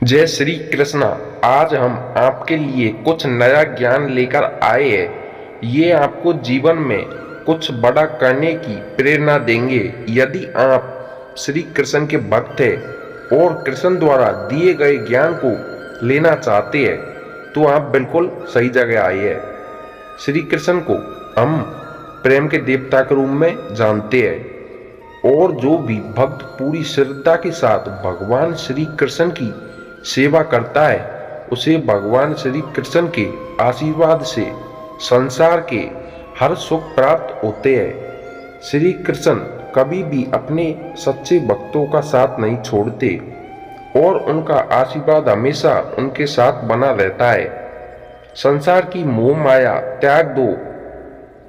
जय श्री कृष्णा। आज हम आपके लिए कुछ नया ज्ञान लेकर आए हैं। ये आपको जीवन में कुछ बड़ा करने की प्रेरणा देंगे। यदि आप श्री कृष्ण के भक्त हैं और कृष्ण द्वारा दिए गए ज्ञान को लेना चाहते हैं तो आप बिल्कुल सही जगह आए हैं। श्री कृष्ण को हम प्रेम के देवता के रूप में जानते हैं और जो भी भक्त पूरी श्रद्धा के साथ भगवान श्री कृष्ण की सेवा करता है उसे भगवान श्री कृष्ण के आशीर्वाद से संसार के हर सुख प्राप्त होते हैं। श्री कृष्ण कभी भी अपने सच्चे भक्तों का साथ नहीं छोड़ते और उनका आशीर्वाद हमेशा उनके साथ बना रहता है। संसार की मोह माया त्याग दो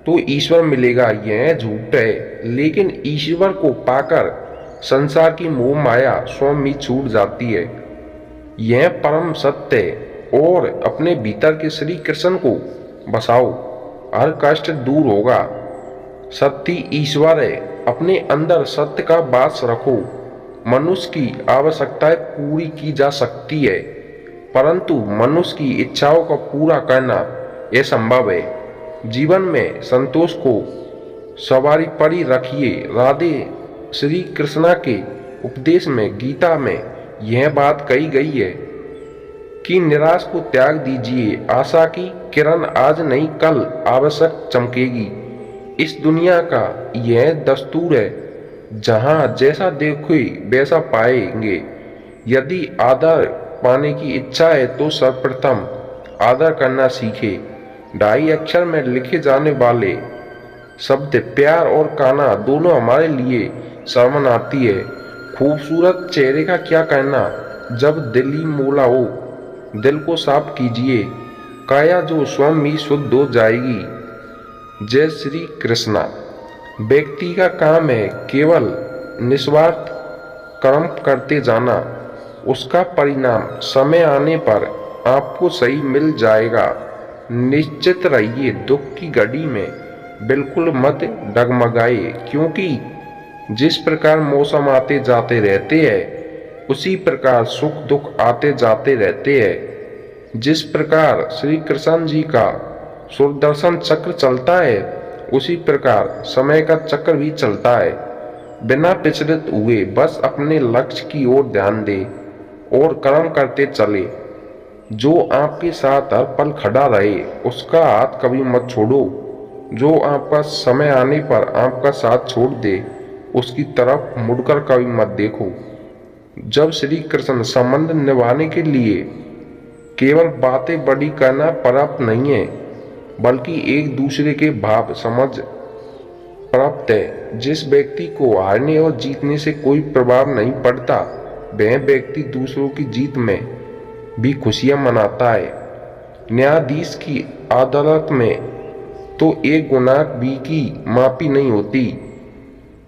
तो ईश्वर मिलेगा, यह झूठ है। लेकिन ईश्वर को पाकर संसार की मोह माया स्वयं ही छूट जाती है, यह परम सत्य है। और अपने भीतर के श्री कृष्ण को बसाओ, हर कष्ट दूर होगा। सत्य ईश्वर है, अपने अंदर सत्य का वास रखो। मनुष्य की आवश्यकताएं पूरी की जा सकती है परंतु मनुष्य की इच्छाओं को पूरा करना यह संभव है। जीवन में संतोष को सवारी परी रखिए। राधे श्री कृष्णा के उपदेश में, गीता में यह बात कही गई है कि निराश को त्याग दीजिए, आशा की किरण आज नहीं कल आवश्यक चमकेगी। इस दुनिया का यह दस्तूर है, जहां जैसा देखोगे वैसा पाएंगे। यदि आदर पाने की इच्छा है तो सर्वप्रथम आदर करना सीखे। 2.5 अक्षर में लिखे जाने वाले शब्द प्यार और काना दोनों हमारे लिए शर्मन आती है। खूबसूरत चेहरे का क्या कहना जब दिल ही मोला हो। दिल को साफ कीजिए, काया जो स्वयं ही शुद्ध हो जाएगी। जय श्री कृष्णा। व्यक्ति का काम है केवल निस्वार्थ कर्म करते जाना, उसका परिणाम समय आने पर आपको सही मिल जाएगा। निश्चित रहिए, दुख की घड़ी में बिल्कुल मत डगमगाए, क्योंकि जिस प्रकार मौसम आते जाते रहते हैं उसी प्रकार सुख दुख आते जाते रहते हैं। जिस प्रकार श्री कृष्ण जी का सुदर्शन चक्र चलता है उसी प्रकार समय का चक्र भी चलता है। बिना विचलित हुए बस अपने लक्ष्य की ओर ध्यान दे और कर्म करते चले। जो आपके साथ हर पल खड़ा रहे उसका हाथ कभी मत छोड़ो। जो आपका समय आने पर आपका साथ छोड़ दे उसकी तरफ मुड़कर कभी मत देखो। जब श्री कृष्ण संबंध निभाने के लिए केवल बातें बड़ी करना पर्याप्त नहीं है बल्कि एक दूसरे के भाव समझ प्राप्त है। जिस व्यक्ति को हारने और जीतने से कोई प्रभाव नहीं पड़ता वह व्यक्ति दूसरों की जीत में भी खुशियां मनाता है। न्यायाधीश की अदालत में तो एक गुनाह भी की माफी नहीं होती,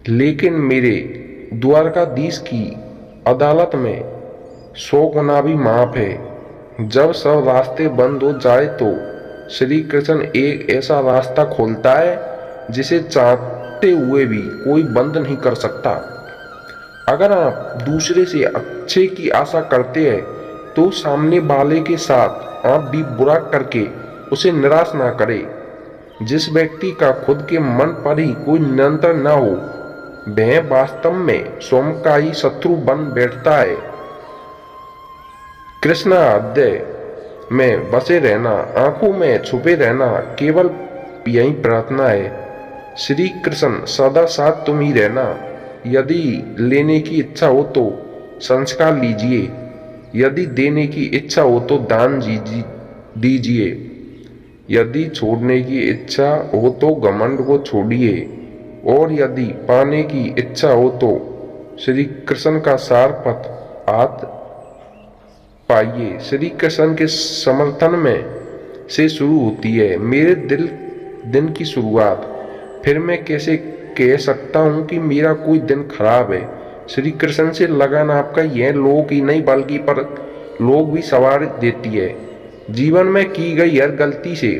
लेकिन मेरे द्वारकाधीश की अदालत में 100 गुना भी माफ है। जब सब रास्ते बंद हो जाए तो श्री कृष्ण एक ऐसा रास्ता खोलता है जिसे चाहते हुए भी कोई बंद नहीं कर सकता। अगर आप दूसरे से अच्छे की आशा करते हैं तो सामने वाले के साथ आप भी बुरा करके उसे निराश ना करें। जिस व्यक्ति का खुद के मन पर ही कोई नियंत्रण ना हो वह वास्तव में स्वयं का ही शत्रु बन बैठता है। कृष्णा हृदय में बसे रहना, आंखों में छुपे रहना, केवल यही प्रार्थना है। श्री कृष्ण सदा साथ तुम ही रहना। यदि लेने की इच्छा हो तो संस्कार लीजिए, यदि देने की इच्छा हो तो दान दीजिए, यदि छोड़ने की इच्छा हो तो घमंड को छोड़िए और यदि पाने की इच्छा हो तो श्री कृष्ण का सार पथ हाथ पाइए। श्री कृष्ण के समर्थन में से शुरू होती है मेरे दिन की शुरुआत। फिर मैं कैसे कह सकता हूँ कि मेरा कोई दिन खराब है। श्री कृष्ण से लगन आपका यह लोग ही नहीं बल्कि पर लोग भी सवार देती है। जीवन में की गई हर गलती से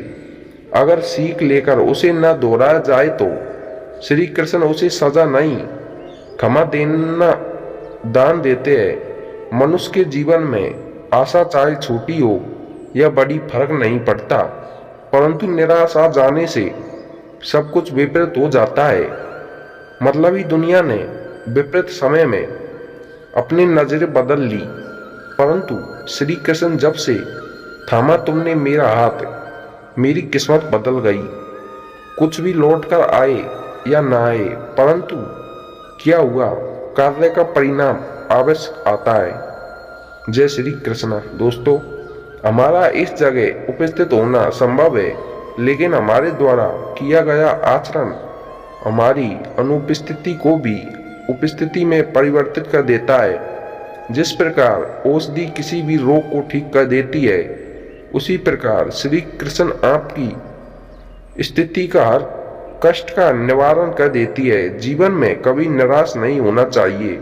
अगर सीख लेकर उसे न दोहराया जाए तो श्री कृष्ण उसे सजा नहीं क्षमा देना दान देते हैं। मनुष्य के जीवन में आशा चाहे छोटी हो या बड़ी फर्क नहीं पड़ता, परंतु निराश आ जाने से सब कुछ विपरीत हो जाता है। मतलबी दुनिया ने विपरीत समय में अपनी नजरें बदल ली, परंतु श्री कृष्ण जब से थामा तुमने मेरा हाथ, मेरी किस्मत बदल गई। कुछ भी लौट कर आए या ना आए, परंतु क्या हुआ, कार्य का परिणाम अवश्य आता है। जय श्री कृष्ण। दोस्तों, हमारा इस जगह उपस्थित होना संभव है, लेकिन हमारे द्वारा किया गया आचरण हमारी अनुपस्थिति को भी उपस्थिति में परिवर्तित कर देता है। जिस प्रकार औषधि किसी भी रोग को ठीक कर देती है, उसी प्रकार श्री कृष्ण आपकी स्थिति का हर कष्ट का निवारण कर देती है। जीवन में कभी निराश नहीं होना चाहिए,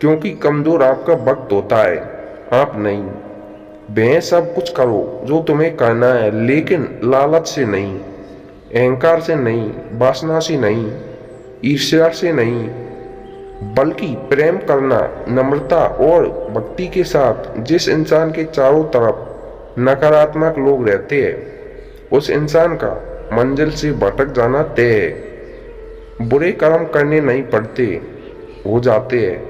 क्योंकि कमजोर आपका वक्त होता है, आप नहीं। वह सब कुछ करो जो तुम्हें करना है, लेकिन लालच से नहीं, अहंकार से नहीं, वासना से नहीं, ईर्ष्या से नहीं, बल्कि प्रेम करना, नम्रता और भक्ति के साथ। जिस इंसान के चारों तरफ नकारात्मक लोग रहते हैं, उस इंसान का मंजिल से भटक जाना तय है। बुरे कर्म करने नहीं पड़ते, हो जाते हैं,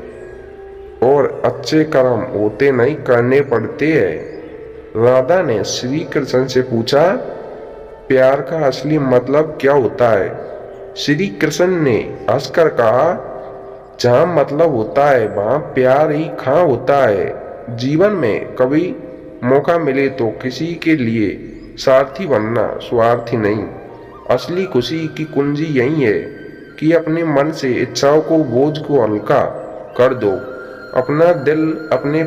और अच्छे कर्म होते नहीं, करने पड़ते हैं। राधा ने श्री कृष्ण से पूछा, प्यार का असली मतलब क्या होता है? श्री कृष्ण ने हंसकर कहा, जहाँ मतलब होता है वहाँ प्यार ही कहाँ होता है। जीवन में कभी मौका मिले तो किसी के लिए स्वार्थी बनना, स्वार्थी नहीं। असली खुशी की कुंजी यही है कि अपने मन से इच्छाओं को, बोझ को हल्का कर दो, अपना दिल अपने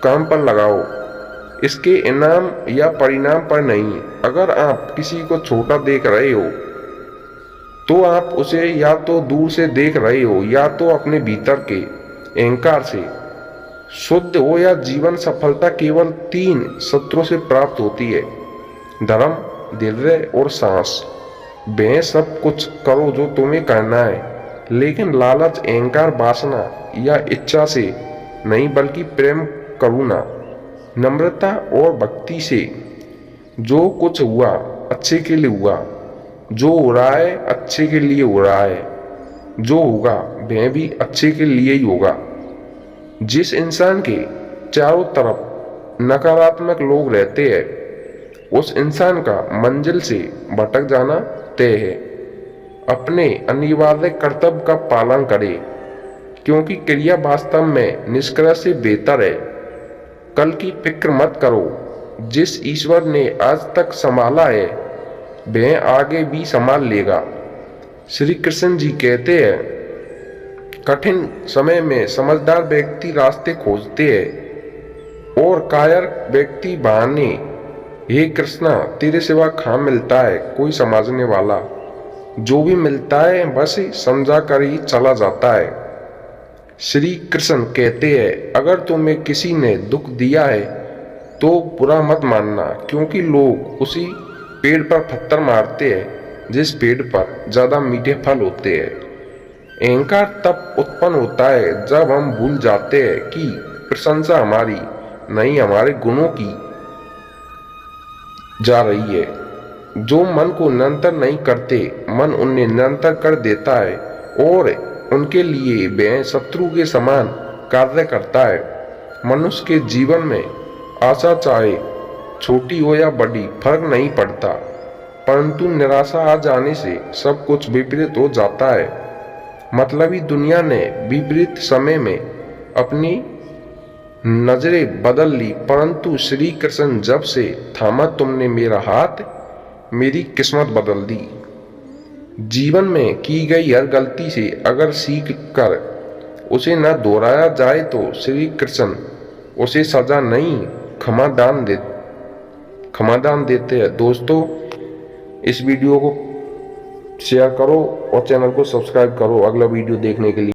काम पर लगाओ, इसके इनाम या परिणाम पर नहीं। अगर आप किसी को छोटा देख रहे हो, तो आप उसे या तो दूर से देख रहे हो, या तो अपने भीतर के अहंकार से शुद्ध हो। या जीवन सफलता केवल 3 सत्रों से प्राप्त होती है: धर्म, धैर्य और साहस। वह सब कुछ करो जो तुम्हें करना है, लेकिन लालच, अहंकार, वासना या इच्छा से नहीं, बल्कि प्रेम, करुणा, नम्रता और भक्ति से। जो कुछ हुआ अच्छे के लिए हुआ, जो हो रहा है अच्छे के लिए हो रहा है, जो होगा वह भी अच्छे के लिए ही होगा। जिस इंसान के चारों तरफ नकारात्मक लोग रहते हैं, उस इंसान का मंजिल से भटक जाना तय है। अपने अनिवार्य कर्तव्य का पालन करें, क्योंकि क्रिया वास्तव में निष्क्रिय से बेहतर है। कल की फिक्र मत करो, जिस ईश्वर ने आज तक संभाला है वह आगे भी संभाल लेगा। श्री कृष्ण जी कहते हैं, कठिन समय में समझदार व्यक्ति रास्ते खोजते हैं और कायर व्यक्ति बहाने। हे कृष्णा, तेरे सिवा कहाँ मिलता है कोई समझने वाला? जो भी मिलता है बस समझा कर ही चला जाता है। श्री कृष्ण कहते हैं, अगर तुम्हें किसी ने दुख दिया है तो बुरा मत मानना, क्योंकि लोग उसी पेड़ पर पत्थर मारते हैं जिस पेड़ पर ज्यादा मीठे फल होते हैं। अहंकार तब उत्पन्न होता है जब हम भूल जाते हैं कि प्रशंसा हमारी नहीं, हमारे गुणों की जा रही है। जो मन को निरंतर नहीं करते, मन उन्हें निरंतर कर देता है और उनके लिए वह शत्रु के समान कार्य करता है। मनुष्य के जीवन में आशा चाहे छोटी हो या बड़ी फर्क नहीं पड़ता, परंतु निराशा आ जाने से सब कुछ विपरीत हो जाता है। मतलबी दुनिया ने विपरीत समय में अपनी नजरें बदल ली, परंतु श्री कृष्ण जब से थामा तुमने मेरा हाथ, मेरी किस्मत बदल दी। जीवन में की गई हर गलती से अगर सीख कर उसे न दोहराया जाए तो श्री कृष्ण उसे सजा नहीं, क्षमादान देते हैं। दोस्तों, इस वीडियो को शेयर करो और चैनल को सब्सक्राइब करो अगला वीडियो देखने के लिए।